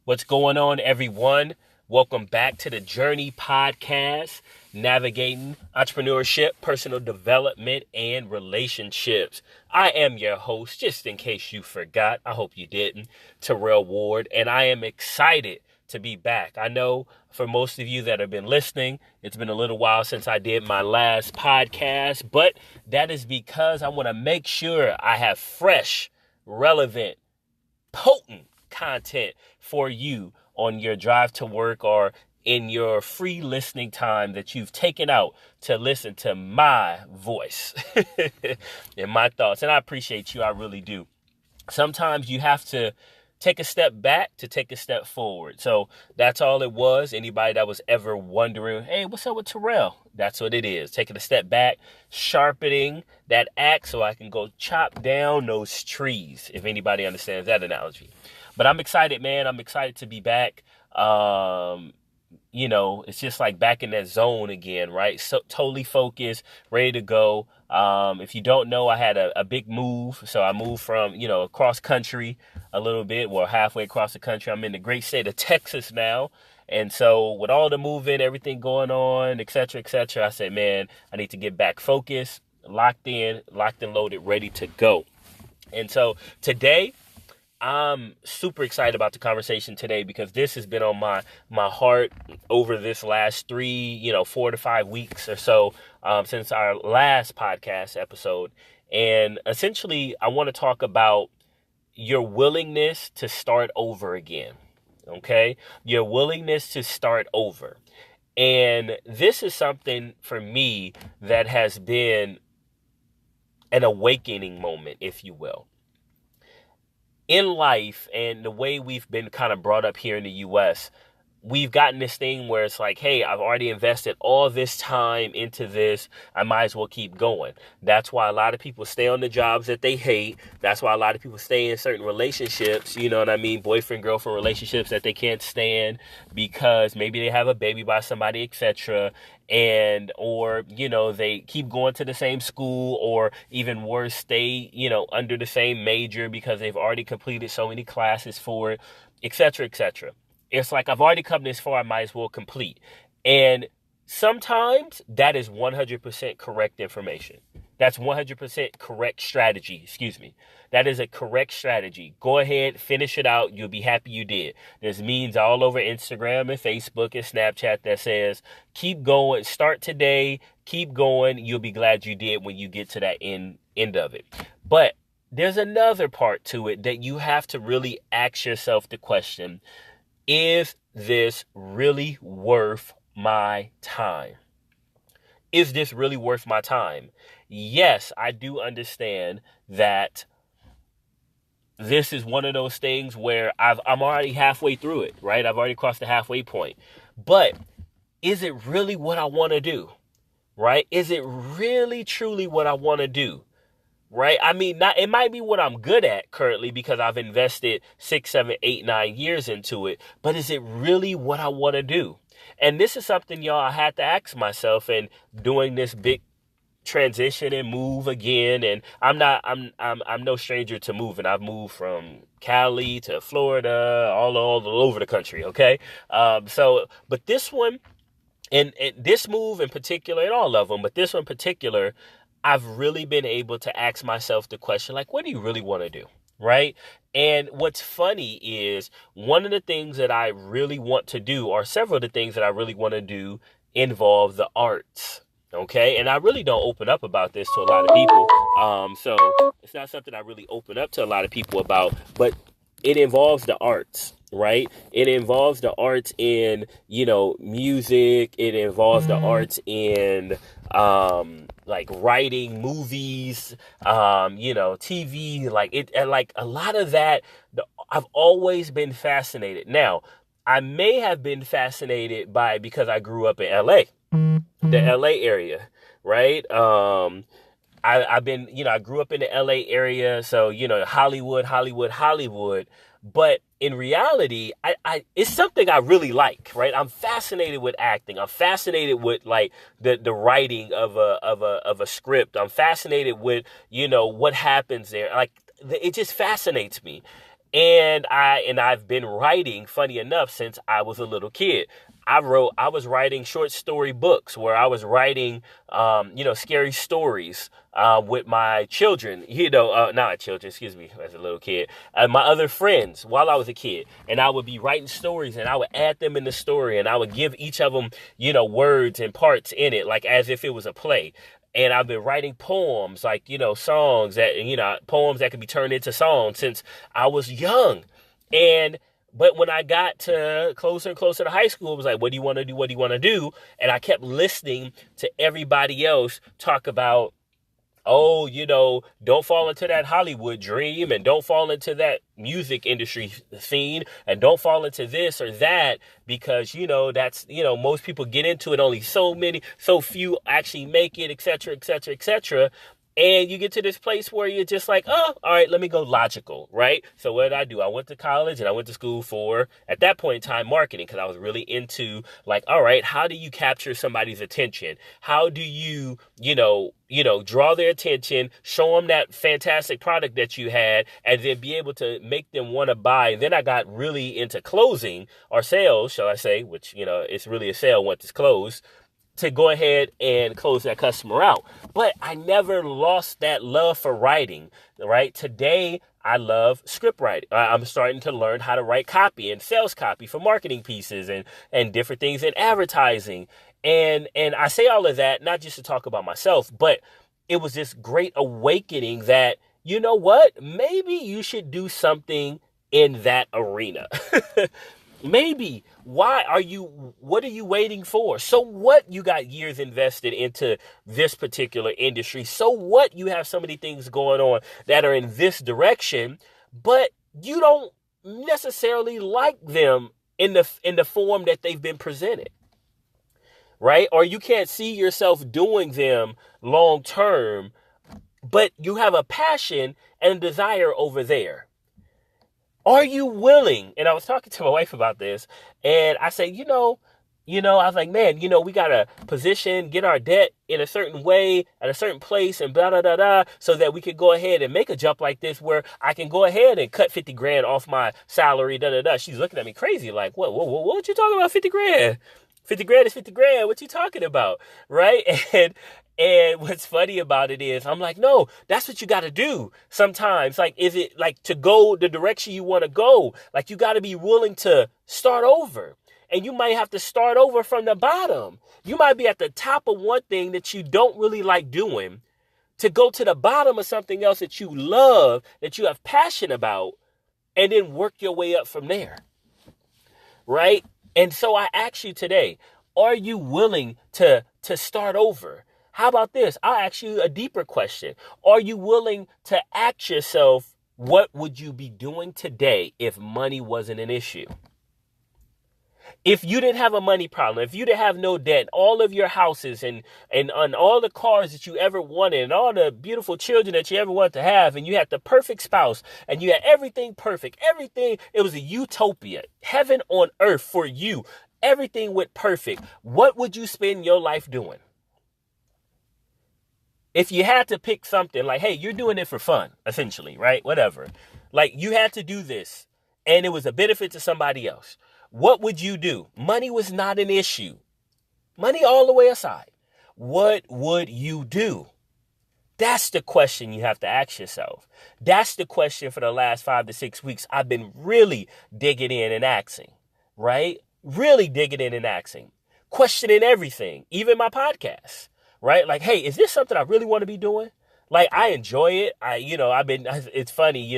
What's going on, everyone? Welcome back to the Journey Podcast, navigating entrepreneurship, personal development, and relationships. I am your host, just in case you forgot. I hope you didn't, Terrell Ward, and I am excited to be back. I know for most of you that have been listening, it's been a little while since I did my last podcast, but that is because I want to make sure I have fresh, relevant, potent content for you on your drive to work or in your free listening time that you've taken out to listen to my voice and my thoughts. And I appreciate you. I really do. Sometimes you have to take a step back to take a step forward. So that's all it was. Anybody that was ever wondering, hey, what's up with Terrell? That's what it is. Taking a step back, sharpening that axe so I can go chop down those trees, if anybody understands that analogy. But I'm excited, man. I'm excited to be back. It's just like back in that zone again, right? So totally focused, ready to go. If you don't know, I had a big move. So I moved from, across country a little bit, well, halfway across the country. I'm in the great state of Texas now. And so with all the moving, everything going on, et cetera, I said, man, I need to get back focused, locked and loaded, ready to go. And so today, I'm super excited about the conversation today because this has been on my heart over this last 4 to 5 weeks or so since our last podcast episode. And essentially, I want to talk about your willingness to start over again. Okay? Your willingness to start over. And this is something for me that has been an awakening moment, if you will. In life and the way we've been kind of brought up here in the U.S., we've gotten this thing where it's like, hey, I've already invested all this time into this. I might as well keep going. That's why a lot of people stay on the jobs that they hate. That's why a lot of people stay in certain relationships, you know what I mean? Boyfriend, girlfriend relationships that they can't stand because maybe they have a baby by somebody, etc. Or they keep going to the same school, or even worse, stay, under the same major because they've already completed so many classes for it, etc., etc. It's like, I've already come this far, I might as well complete. And sometimes that is 100% correct information. That's 100% correct strategy. Excuse me. That is a correct strategy. Go ahead, finish it out. You'll be happy you did. There's memes all over Instagram and Facebook and Snapchat that says, keep going, start today, keep going. You'll be glad you did when you get to that end of it. But there's another part to it that you have to really ask yourself the question, is this really worth my time? Is this really worth my time? Yes, I do understand that this is one of those things where I'm already halfway through it, right? I've already crossed the halfway point. But is it really what I want to do, right? Is it really, truly what I want to do? Right? I mean, it might be what I'm good at currently because I've invested 6, 7, 8, 9 years into it. But is it really what I want to do? And this is something, y'all, I had to ask myself in doing this big transition and move again. And I'm no stranger to moving. I've moved from Cali to Florida, all over the country. Okay. But this one and this move in particular, and all of them, but this one in particular, I've really been able to ask myself the question, like, what do you really want to do? Right? And what's funny is one of the things that I really want to do, or several of the things that I really want to do, involve the arts. Okay. And I really don't open up about this to a lot of people. So it's not something I really open up to a lot of people about, but it involves the arts. Right? It involves the arts in, music. It involves the arts in, like writing, movies, TV, like a lot of that. I've always been fascinated. Now, I may have been fascinated because I grew up in LA, the LA area, right? I grew up in the LA area. So, Hollywood. But in reality, it's something I really like, right? I'm fascinated with acting. I'm fascinated with like the writing of a script. I'm fascinated with, what happens there. Like, it just fascinates me. I've been writing, funny enough, since I was a little kid. I was writing short story books where I was writing, scary stories, with my children, not children, excuse me, as a little kid, my other friends while I was a kid. And I would be writing stories and I would add them in the story and I would give each of them, words and parts in it, like as if it was a play. And I've been writing poems, like, songs poems that could be turned into songs since I was young. But when I got to closer and closer to high school, it was like, what do you want to do? What do you want to do? And I kept listening to everybody else talk about, oh, don't fall into that Hollywood dream and don't fall into that music industry scene and don't fall into this or that because, that's, most people get into it. Only so few actually make it, et cetera, et cetera, et cetera. And you get to this place where you're just like, oh, all right, let me go logical, right? So what did I do? I went to college and I went to school for, at that point in time, marketing, because I was really into like, all right, how do you capture somebody's attention? How do you, draw their attention, show them that fantastic product that you had, and then be able to make them want to buy. And then I got really into closing or sales, shall I say, which, it's really a sale once it's closed, to go ahead and close that customer out. But I never lost that love for writing, right? Today, I love script writing. I'm starting to learn how to write copy and sales copy for marketing pieces and different things in advertising. And I say all of that, not just to talk about myself, but it was this great awakening that, you know what? Maybe you should do something in that arena. Maybe. What are you waiting for? So what? You got years invested into this particular industry. So what? You have so many things going on that are in this direction, but you don't necessarily like them in the form that they've been presented. Right? Or you can't see yourself doing them long term, but you have a passion and desire over there. Are you willing? And I was talking to my wife about this, and I said, I was like, man, we got to get our debt in a certain way at a certain place and blah, blah, blah, blah, so that we could go ahead and make a jump like this where I can go ahead and cut 50 grand off my salary, da, da, da. She's looking at me crazy like, what you talking about 50 grand? 50 grand is 50 grand. What you talking about? Right? And what's funny about it is I'm like, no, that's what you got to do sometimes. Like, is it like to go the direction you want to go? Like, you got to be willing to start over. And you might have to start over from the bottom. You might be at the top of one thing that you don't really like doing to go to the bottom of something else that you love, that you have passion about, and then work your way up from there. Right? And so I ask you today, are you willing to start over? How about this? I'll ask you a deeper question. Are you willing to ask yourself, what would you be doing today if money wasn't an issue? If you didn't have a money problem, if you didn't have no debt, all of your houses and all the cars that you ever wanted and all the beautiful children that you ever wanted to have, and you had the perfect spouse and you had everything perfect, everything, it was a utopia, heaven on earth for you. Everything went perfect. What would you spend your life doing? If you had to pick something like, hey, you're doing it for fun, essentially, right? Whatever. Like, you had to do this and it was a benefit to somebody else. What would you do? Money was not an issue. Money all the way aside. What would you do? That's the question you have to ask yourself. That's the question for the last 5 to 6 weeks I've been really digging in and asking, right? Really digging in and asking. Questioning everything, even my podcast. Right? Like, hey, is this something I really want to be doing? Like, I enjoy it. It's funny,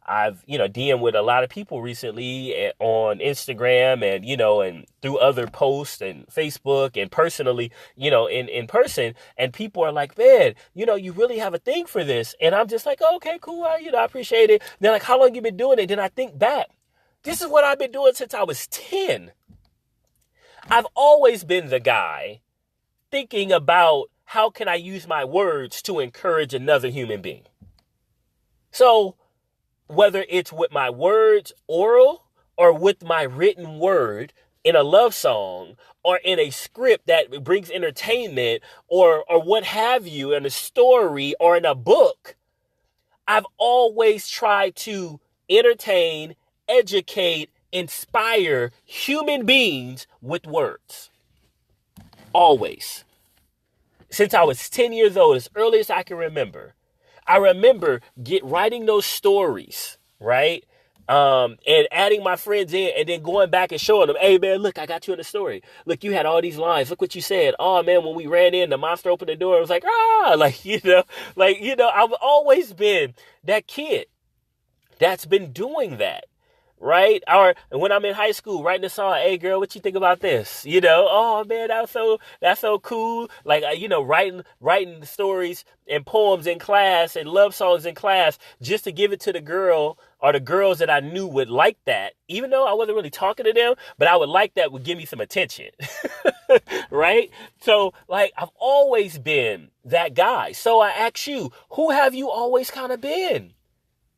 I've, DM'd with a lot of people recently on Instagram and, and through other posts and Facebook and personally, in person. And people are like, man, you really have a thing for this. And I'm just like, oh, okay, cool. I appreciate it. And they're like, how long you been doing it? Then I think back. This is what I've been doing since I was 10. I've always been the guy thinking about how can I use my words to encourage another human being. So whether it's with my words oral or with my written word in a love song or in a script that brings entertainment or what have you, in a story or in a book, I've always tried to entertain, educate, inspire human beings with words. Always. Since I was 10 years old, as early as I can remember, I remember writing those stories, right? And adding my friends in and then going back and showing them, hey man, look, I got you in the story. Look, you had all these lines. Look what you said. Oh man, when we ran in, the monster opened the door. It was like, I've always been that kid that's been doing that. Right? Or when I'm in high school, writing a song, hey girl, what you think about this? Oh man, that's so cool. Like, writing stories and poems in class and love songs in class just to give it to the girl or the girls that I knew would like that. Even though I wasn't really talking to them, but I would like that would give me some attention. Right? So like, I've always been that guy. So I ask you, who have you always kind of been?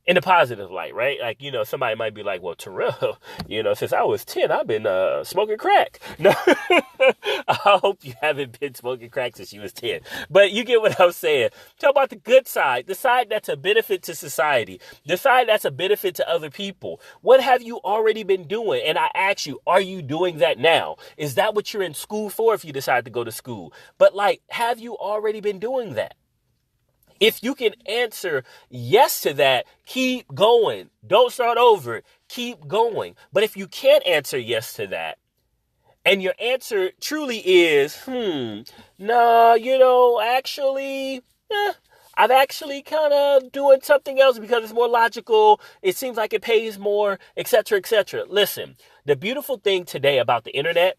In a positive light, right? Like, somebody might be like, well, Terrell, since I was 10, I've been smoking crack. No, I hope you haven't been smoking crack since you was 10. But you get what I'm saying. Talk about the good side, the side that's a benefit to society, the side that's a benefit to other people. What have you already been doing? And I ask you, are you doing that now? Is that what you're in school for if you decide to go to school? But like, have you already been doing that? If you can answer yes to that, keep going. Don't start over. Keep going. But if you can't answer yes to that, and your answer truly is, actually, I'm actually kind of doing something else because it's more logical. It seems like it pays more, etc., etc. Listen, the beautiful thing today about the internet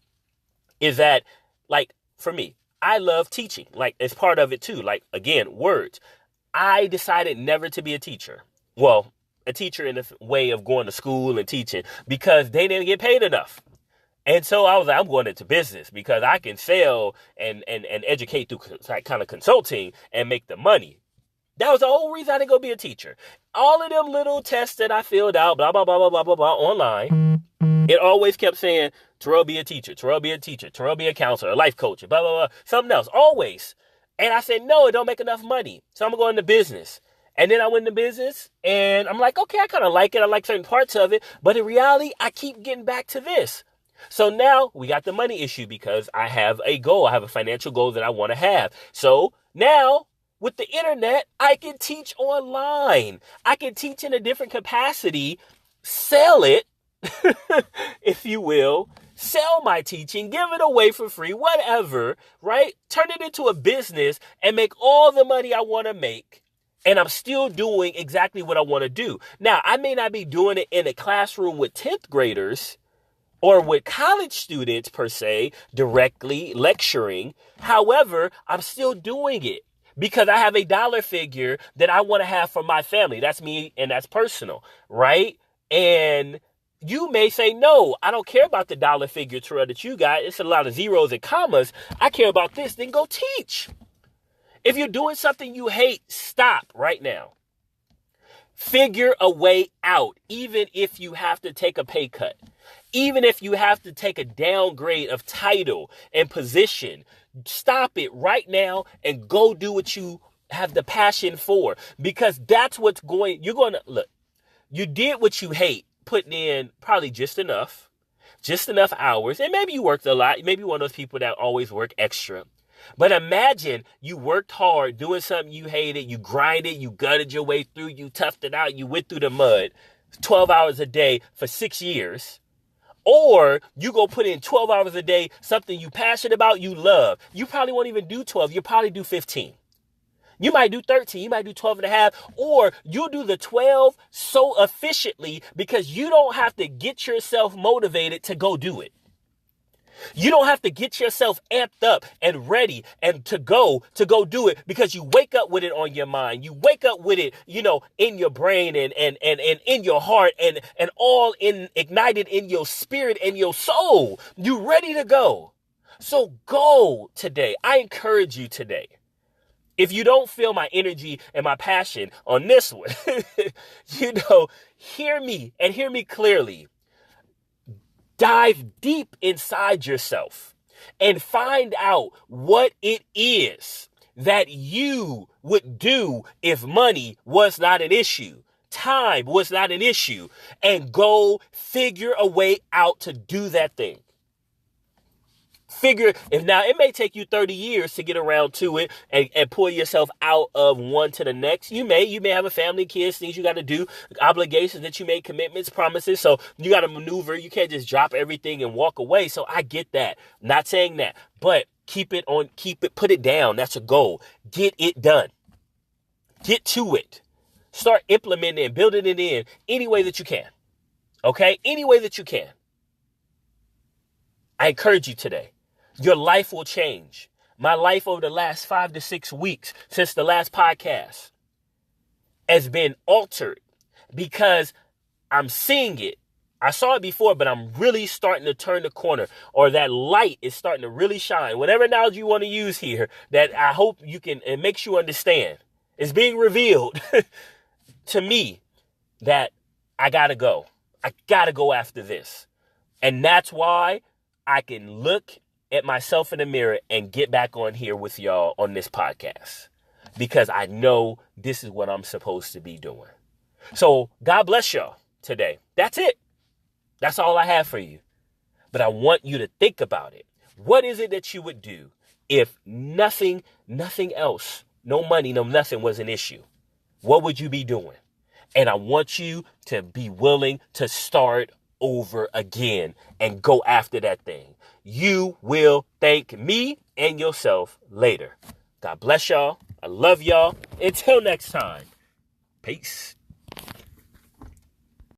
is that, like, for me, I love teaching. Like, it's part of it too. Like, again, words. I decided never to be a teacher. Well, a teacher in the way of going to school and teaching because they didn't get paid enough. And so I was like, I'm going into business because I can sell and educate through kind of consulting and make the money. That was the whole reason I didn't go be a teacher. All of them little tests that I filled out, blah, blah, blah, blah, blah, blah, blah, online, it always kept saying, Terrell, be a teacher, Terrell, be a teacher, Terrell, be a counselor, a life coach, blah, blah, blah, something else, always. And I said, no, it don't make enough money. So I'm going to go into business. And then I went into business and I'm like, okay, I kind of like it. I like certain parts of it. But in reality, I keep getting back to this. So now we got the money issue because I have a goal. I have a financial goal that I want to have. So now with the internet, I can teach online. I can teach in a different capacity, sell it, if you will, sell my teaching, give it away for free, whatever, right? Turn it into a business and make all the money I want to make. And I'm still doing exactly what I want to do. Now, I may not be doing it in a classroom with 10th graders or with college students per se, directly lecturing. However, I'm still doing it because I have a dollar figure that I want to have for my family. That's me and that's personal, right? And you may say, no, I don't care about the dollar figure, Terrell, that you got. It's a lot of zeros and commas. I care about this. Then go teach. If you're doing something you hate, stop right now. Figure a way out, even if you have to take a pay cut, even if you have to take a downgrade of title and position. Stop it right now and go do what you have the passion for, because that's what's you're going to look. You did what you hate, putting in probably just enough hours. And maybe you worked a lot. Maybe you're one of those people that always work extra. But imagine you worked hard doing something you hated. You grinded, you gutted your way through, you toughed it out, you went through the mud 12 hours a day for 6 years. Or you go put in 12 hours a day, something you passionate about, you love. You probably won't even do 12. You'll probably do 15. You might do 13. You might do 12 and a half. Or you'll do the 12 so efficiently because you don't have to get yourself motivated to go do it. You don't have to get yourself amped up and ready and to go do it because you wake up with it on your mind. You wake up with it, in your brain and in your heart and all ignited in your spirit and your soul. You ready to go. So go today. I encourage you today. If you don't feel my energy and my passion on this one, hear me and hear me clearly. Dive deep inside yourself and find out what it is that you would do if money was not an issue. time was not an issue, and go figure a way out to do that thing. Figure if now it may take you 30 years to get around to it and pull yourself out of one to the next. You may have a family, kids, things you got to do, obligations that you made, commitments, promises. So you got to maneuver. You can't just drop everything and walk away. So I get that. Not saying that, but put it down. That's a goal. Get it done. Get to it. Start implementing and building it in any way that you can. Okay? Any way that you can. I encourage you today. Your life will change. My life over the last 5 to 6 weeks since the last podcast has been altered because I'm seeing it. I saw it before, but I'm really starting to turn the corner, or that light is starting to really shine. Whatever analogy you want to use here, that I hope you can, it makes you understand. It's being revealed to me that I got to go. I got to go after this. And that's why I can look at myself in the mirror and get back on here with y'all on this podcast, because I know this is what I'm supposed to be doing. So God bless y'all today. That's it. That's all I have for you. But I want you to think about it. What is it that you would do if nothing else, no money, no nothing was an issue? What would you be doing? And I want you to be willing to start over again and go after that thing. You will thank me and yourself later. God bless y'all. I love y'all. Until next time. Peace.